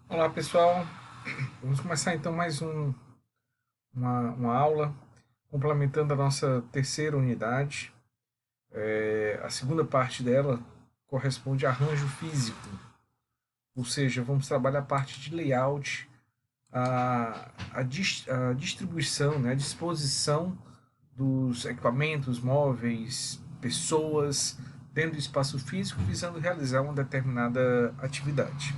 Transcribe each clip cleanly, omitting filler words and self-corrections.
Olá pessoal, vamos começar então mais uma aula, complementando a nossa terceira unidade. A segunda parte dela corresponde a arranjo físico, ou seja, vamos trabalhar a parte de layout, a distribuição, né, a disposição dos equipamentos móveis, pessoas dentro do espaço físico, visando realizar uma determinada atividade.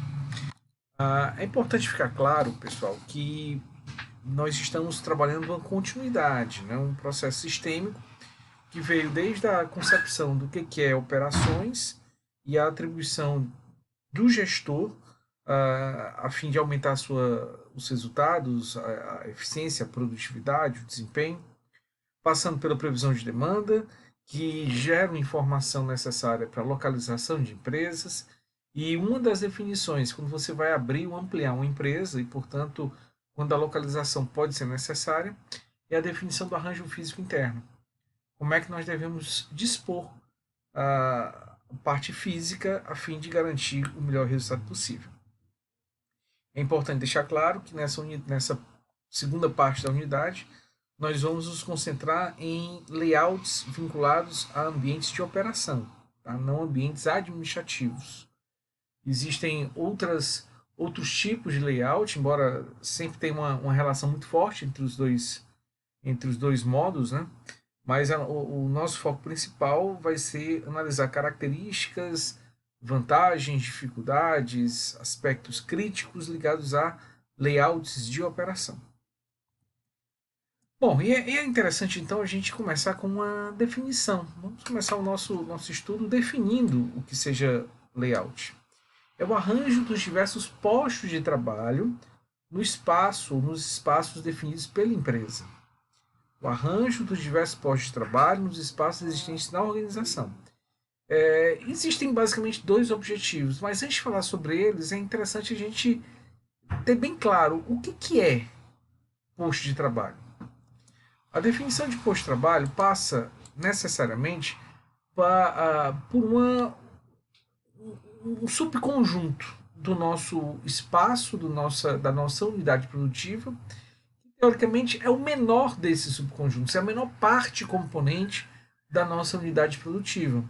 É importante ficar claro, pessoal, que nós estamos trabalhando uma continuidade, né? Um processo sistêmico que veio desde a concepção do que é operações e a atribuição do gestor a fim de aumentar os resultados, a eficiência, a produtividade, o desempenho, passando pela previsão de demanda, que gera informação necessária para a localização de empresas. E uma das definições, quando você vai abrir ou ampliar uma empresa, e portanto, quando a localização pode ser necessária, é a definição do arranjo físico interno. Como é que nós devemos dispor a parte física a fim de garantir o melhor resultado possível. É importante deixar claro que nessa segunda parte da unidade, nós vamos nos concentrar em layouts vinculados a ambientes de operação, tá? Não ambientes administrativos. Existem outros tipos de layout, embora sempre tenha uma relação muito forte entre os dois modos, né? Mas o nosso foco principal vai ser analisar características, vantagens, dificuldades, aspectos críticos ligados a layouts de operação. Bom, e é interessante então a gente começar com uma definição. Vamos começar o nosso estudo definindo o que seja layout. É o arranjo dos diversos postos de trabalho no espaço ou nos espaços definidos pela empresa. O arranjo dos diversos postos de trabalho nos espaços existentes na organização. Existem basicamente dois objetivos, mas antes de falar sobre eles, é interessante a gente ter bem claro o que é posto de trabalho. A definição de posto de trabalho passa necessariamente por um subconjunto do nosso espaço, da nossa unidade produtiva, que teoricamente é o menor desses subconjuntos, é a menor parte componente da nossa unidade produtiva.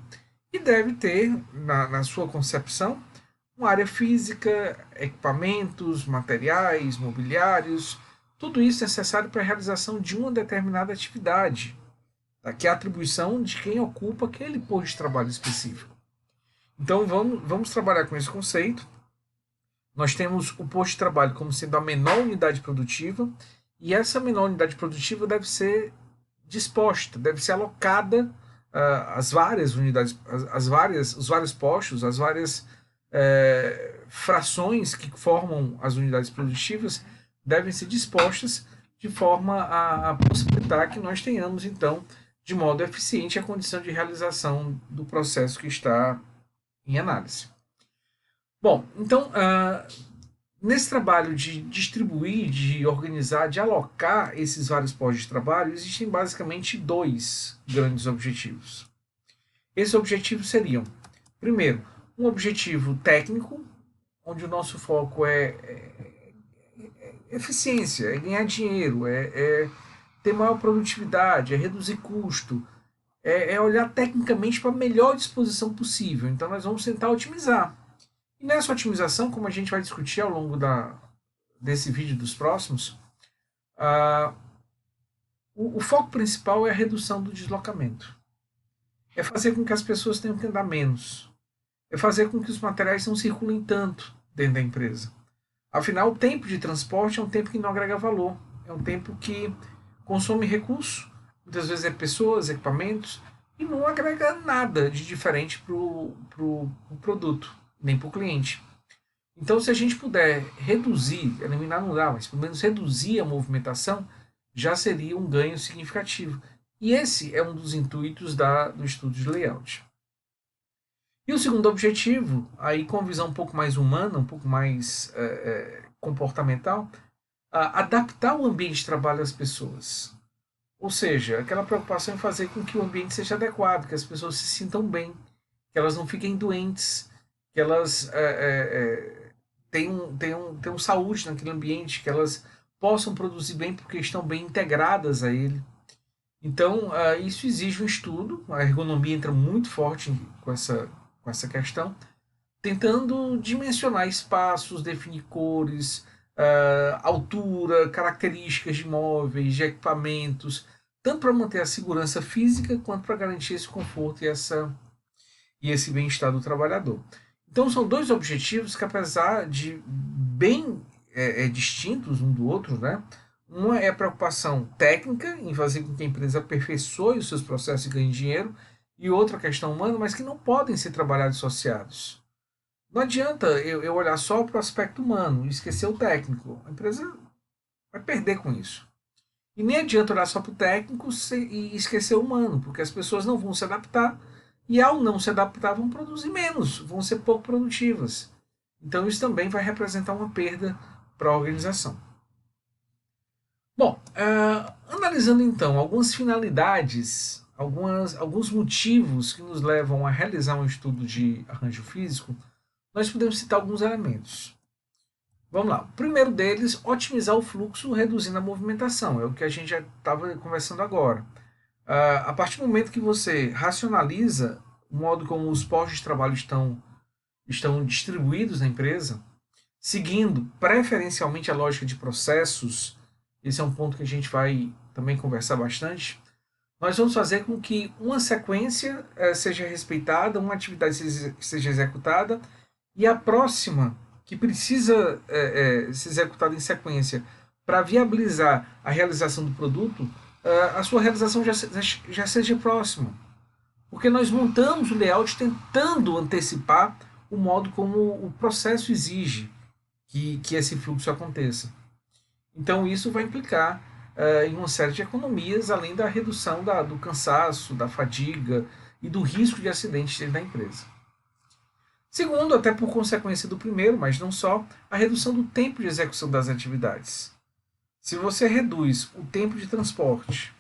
E deve ter, na sua concepção, uma área física, equipamentos, materiais, mobiliários, tudo isso é necessário para a realização de uma determinada atividade, tá? Que é a atribuição de quem ocupa aquele posto de trabalho específico. Então vamos trabalhar com esse conceito. Nós temos o posto de trabalho como sendo a menor unidade produtiva, e essa menor unidade produtiva deve ser disposta, deve ser alocada as várias unidades, os vários postos, as várias frações que formam as unidades produtivas devem ser dispostas de forma a possibilitar que nós tenhamos, então, de modo eficiente, a condição de realização do processo que está em análise. Bom, então, nesse trabalho de distribuir, de organizar, de alocar esses vários postos de trabalho, existem basicamente dois grandes objetivos. Esses objetivos seriam, primeiro, um objetivo técnico, onde o nosso foco é eficiência, é ganhar dinheiro, é ter maior produtividade, é reduzir custo, é olhar tecnicamente para a melhor disposição possível. Então, nós vamos tentar otimizar. E nessa otimização, como a gente vai discutir ao longo desse vídeo dos próximos, ah, o foco principal é a redução do deslocamento. É fazer com que as pessoas tenham que andar menos. É fazer com que os materiais não circulem tanto dentro da empresa. Afinal, o tempo de transporte é um tempo que não agrega valor. É um tempo que consome recurso. Muitas vezes é pessoas, equipamentos, e não agrega nada de diferente para o produto, nem para o cliente. Então, se a gente puder reduzir, eliminar não dá, mas pelo menos reduzir a movimentação, já seria um ganho significativo. E esse é um dos intuitos do estudo de layout. E o segundo objetivo, aí com visão um pouco mais humana, um pouco mais comportamental, adaptar o ambiente de trabalho às pessoas. Ou seja, aquela preocupação em fazer com que o ambiente seja adequado, que as pessoas se sintam bem, que elas não fiquem doentes, que elas tenham saúde naquele ambiente, que elas possam produzir bem porque estão bem integradas a ele. Então, isso exige um estudo, a ergonomia entra muito forte com essa questão, tentando dimensionar espaços, definir cores, altura, características de móveis, de equipamentos, tanto para manter a segurança física quanto para garantir esse conforto e esse bem-estar do trabalhador. Então são dois objetivos que, apesar de bem distintos um do outro, né? Uma é a preocupação técnica em fazer com que a empresa aperfeiçoe os seus processos e ganhe dinheiro, e outra a questão humana, mas que não podem ser trabalhados associados. Não adianta eu olhar só para o aspecto humano e esquecer o técnico. A empresa vai perder com isso. E nem adianta olhar só para o técnico e esquecer o humano, porque as pessoas não vão se adaptar e, ao não se adaptar, vão produzir menos, vão ser pouco produtivas. Então, isso também vai representar uma perda para a organização. Bom, analisando então algumas finalidades, alguns motivos que nos levam a realizar um estudo de arranjo físico, nós podemos citar alguns elementos. Vamos lá. O primeiro deles, otimizar o fluxo, reduzindo a movimentação. É o que a gente já estava conversando agora. A partir do momento que você racionaliza o modo como os postos de trabalho estão distribuídos na empresa, seguindo preferencialmente a lógica de processos, esse é um ponto que a gente vai também conversar bastante, nós vamos fazer com que uma sequência seja respeitada, uma atividade seja executada, e a próxima, que precisa ser executada em sequência para viabilizar a realização do produto, a sua realização já seja próxima. Porque nós montamos o layout tentando antecipar o modo como o processo exige que esse fluxo aconteça. Então isso vai implicar em uma série de economias, além da redução do cansaço, da fadiga e do risco de acidentes dentro da empresa. Segundo, até por consequência do primeiro, mas não só, a redução do tempo de execução das atividades. Se você reduz o tempo de transporte,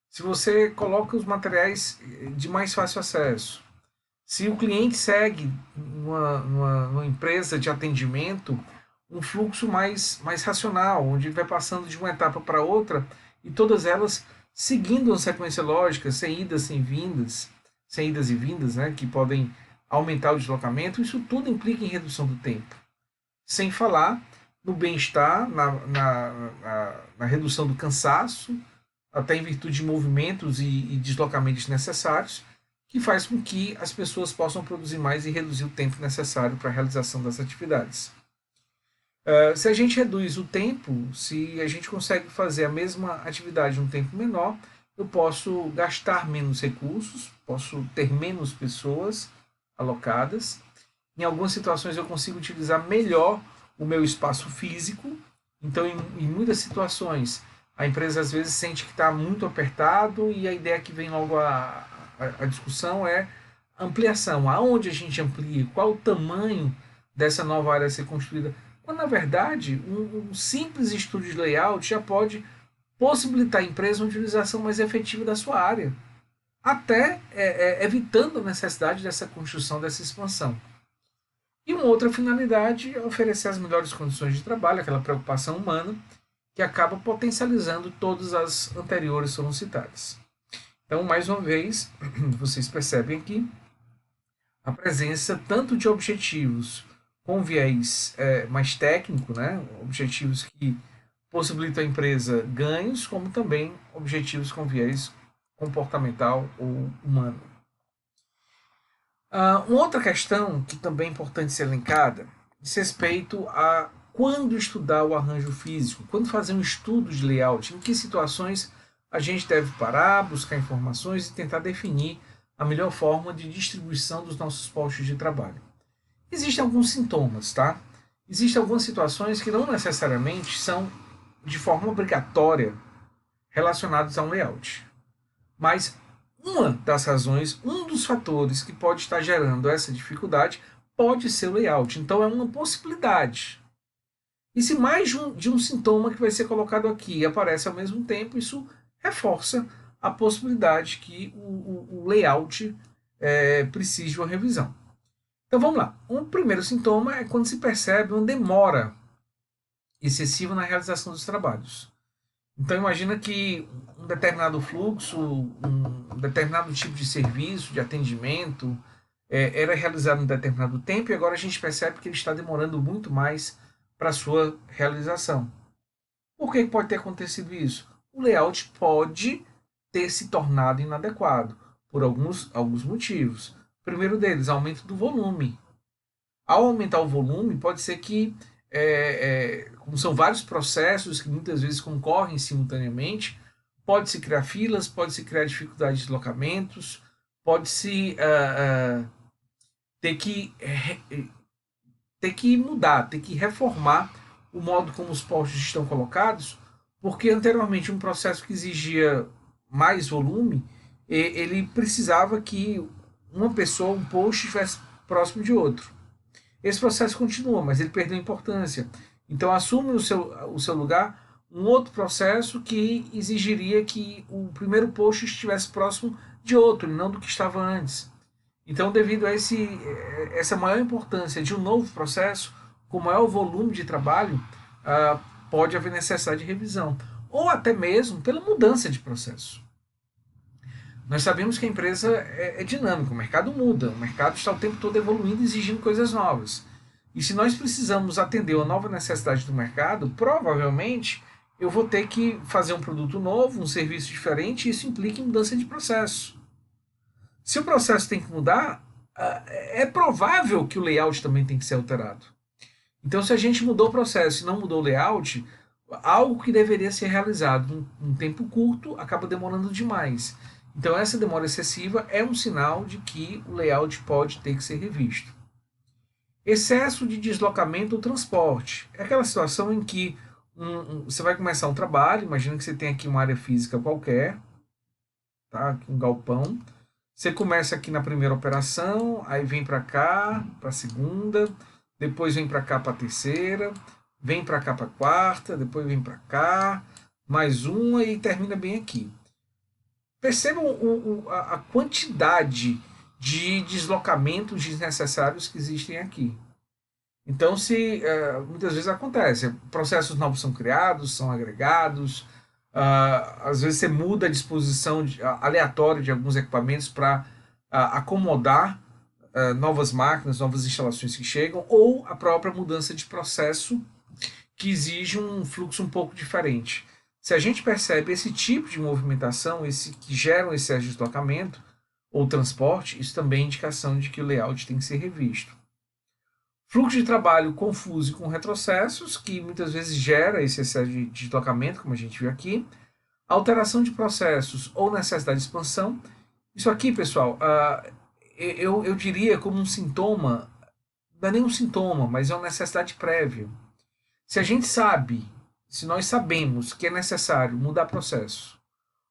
se você coloca os materiais de mais fácil acesso, se o cliente segue numa empresa de atendimento um fluxo mais racional, onde ele vai passando de uma etapa para outra e todas elas seguindo uma sequência lógica, sem idas, sem idas e vindas, né, que podem aumentar o deslocamento, isso tudo implica em redução do tempo. Sem falar no bem-estar, na redução do cansaço, até em virtude de movimentos e deslocamentos necessários, que faz com que as pessoas possam produzir mais e reduzir o tempo necessário para a realização das atividades. Se a gente reduz o tempo, se a gente consegue fazer a mesma atividade em um tempo menor, eu posso gastar menos recursos, posso ter menos pessoas alocadas. Em algumas situações eu consigo utilizar melhor o meu espaço físico. Então, em muitas situações, a empresa às vezes sente que está muito apertado e a ideia que vem logo a discussão é ampliação. Aonde a gente amplia? Qual o tamanho dessa nova área a ser construída? Quando, na verdade, um simples estudo de layout já pode possibilitar à empresa uma utilização mais efetiva da sua área, até evitando a necessidade dessa construção, dessa expansão. E uma outra finalidade é oferecer as melhores condições de trabalho, aquela preocupação humana, que acaba potencializando todas as anteriores foram citadas. Então, mais uma vez, vocês percebem aqui a presença tanto de objetivos com viés mais técnico, né? Objetivos que possibilitam à empresa ganhos, como também objetivos com viés comportamental ou humano. Uma outra questão que também é importante ser elencada diz respeito a quando estudar o arranjo físico, quando fazer um estudo de layout, em que situações a gente deve parar, buscar informações e tentar definir a melhor forma de distribuição dos nossos postos de trabalho. Existem alguns sintomas, tá? Existem algumas situações que não necessariamente são de forma obrigatória relacionadas a um layout. Mas uma das razões, um dos fatores que pode estar gerando essa dificuldade pode ser o layout. Então é uma possibilidade. E se mais de um sintoma que vai ser colocado aqui aparece ao mesmo tempo, isso reforça a possibilidade que o layout precise de uma revisão. Então vamos lá. Um primeiro sintoma é quando se percebe uma demora excessiva na realização dos trabalhos. Então imagina que um determinado fluxo, um determinado tipo de serviço, de atendimento, era realizado em determinado tempo e agora a gente percebe que ele está demorando muito mais para a sua realização. Por que pode ter acontecido isso? O layout pode ter se tornado inadequado por alguns motivos. O primeiro deles, aumento do volume. Ao aumentar o volume, pode ser que, como são vários processos que muitas vezes concorrem simultaneamente, pode-se criar filas, pode-se criar dificuldade de deslocamentos, pode-se ter que mudar, ter que reformar o modo como os postos estão colocados, porque anteriormente um processo que exigia mais volume, ele precisava que uma pessoa, um post, estivesse próximo de outro. Esse processo continua, mas ele perdeu importância. Então assume o seu lugar um outro processo que exigiria que o primeiro post estivesse próximo de outro, e não do que estava antes. Então, devido a essa maior importância de um novo processo, com maior volume de trabalho, pode haver necessidade de revisão. Ou até mesmo pela mudança de processo. Nós sabemos que a empresa é dinâmica, o mercado muda, o mercado está o tempo todo evoluindo e exigindo coisas novas. E se nós precisamos atender a nova necessidade do mercado, provavelmente eu vou ter que fazer um produto novo, um serviço diferente, e isso implica em mudança de processo. Se o processo tem que mudar, é provável que o layout também tem que ser alterado. Então, se a gente mudou o processo e não mudou o layout, algo que deveria ser realizado em um tempo curto acaba demorando demais. Então, essa demora excessiva é um sinal de que o layout pode ter que ser revisto. Excesso de deslocamento ou transporte. É aquela situação em que você vai começar um trabalho, imagina que você tem aqui uma área física qualquer, tá? Um galpão. Você começa aqui na primeira operação, aí vem para cá, para a segunda, depois vem para cá para a terceira, vem para cá para a quarta, depois vem para cá, mais uma e termina bem aqui. Percebam a quantidade de deslocamentos desnecessários que existem aqui. Então, muitas vezes acontece, processos novos são criados, são agregados, às vezes você muda a disposição aleatória de alguns equipamentos para acomodar novas máquinas, novas instalações que chegam, ou a própria mudança de processo que exige um fluxo um pouco diferente. Se a gente percebe esse tipo de movimentação, que gera um excesso de deslocamento ou transporte, isso também é indicação de que o layout tem que ser revisto. Fluxo de trabalho confuso e com retrocessos, que muitas vezes gera esse excesso de deslocamento, como a gente viu aqui. Alteração de processos ou necessidade de expansão. Isso aqui, pessoal, eu diria como um sintoma, não é nem um sintoma, mas é uma necessidade prévia. Se a gente sabe, se nós sabemos que é necessário mudar processo,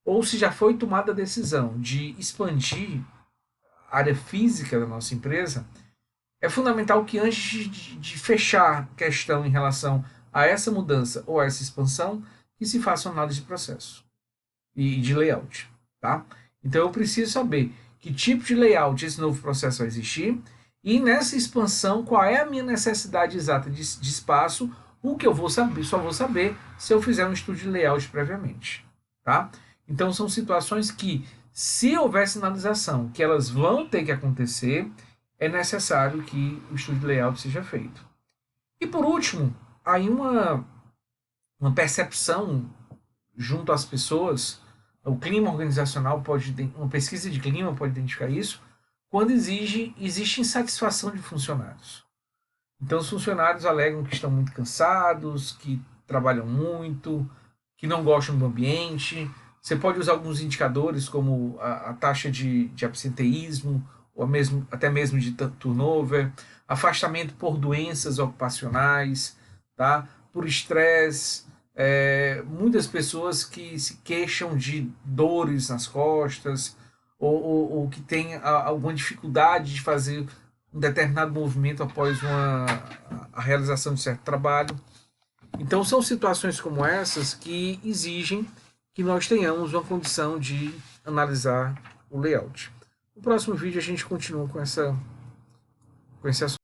ou se já foi tomada a decisão de expandir a área física da nossa empresa, é fundamental que antes de fechar a questão em relação a essa mudança ou a essa expansão, que se faça uma análise de processo e de layout. Tá? Então eu preciso saber que tipo de layout esse novo processo vai existir e nessa expansão qual é a minha necessidade exata de espaço, o que eu vou saber, só vou saber se eu fizer um estudo de layout previamente. Tá? Então são situações que, se houver sinalização que elas vão ter que acontecer, é necessário que o estudo de layout seja feito. E por último, aí uma percepção junto às pessoas, o clima organizacional uma pesquisa de clima pode identificar isso, quando existe insatisfação de funcionários. Então os funcionários alegam que estão muito cansados, que trabalham muito, que não gostam do ambiente. Você pode usar alguns indicadores como a taxa de absenteísmo, ou até mesmo de turnover, afastamento por doenças ocupacionais, tá? Por estresse, muitas pessoas que se queixam de dores nas costas, ou que têm alguma dificuldade de fazer um determinado movimento após a realização de certo trabalho. Então são situações como essas que exigem que nós tenhamos uma condição de analisar o layout. No próximo vídeo a gente continua com com esse assunto.